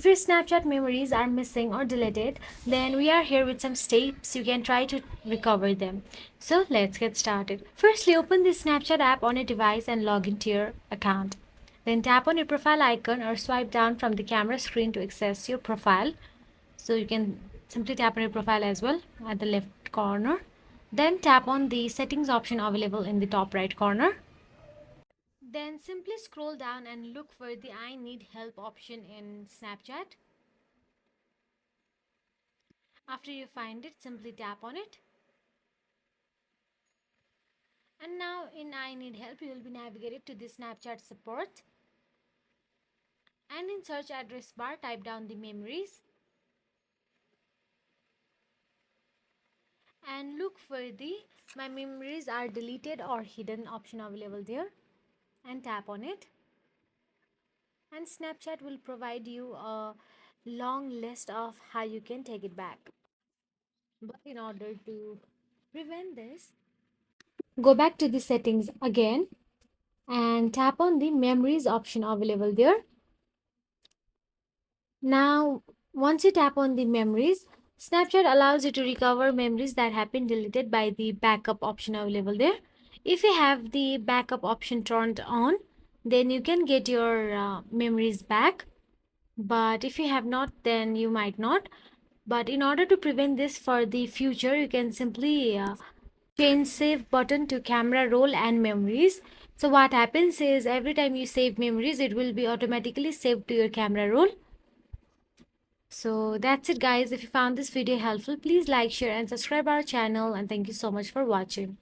If your Snapchat memories are missing or deleted, then we are here with some steps you can try to recover them. So let's get started. Firstly, open the Snapchat app on your device and log into your account. Then tap on your profile icon or swipe down from the camera screen to access your profile. So you can simply tap on your profile as well at the left corner. Then tap on the settings option available in the top right corner. Then simply scroll down and look for the I need help option in Snapchat. After you find it, simply tap on it. And now in I need help, you will be navigated to the Snapchat support. And in search address bar, type down the memories. And look for the my memories are deleted or hidden option available there. And tap on it. And Snapchat will provide you a long list of how you can take it back. But in order to prevent this, go back to the settings again and tap on the memories option available there. Now, once you tap on the memories, Snapchat allows you to recover memories that have been deleted by the backup option available there. If you have the backup option turned on, then you can get your memories back. But if you have not, then you might not. But in order to prevent this for the future, you can simply change save button to camera roll and memories. So what happens is every time you save memories, it will be automatically saved to your camera roll. So that's it guys. If you found this video helpful, please like, share and subscribe our channel, and thank you so much for watching.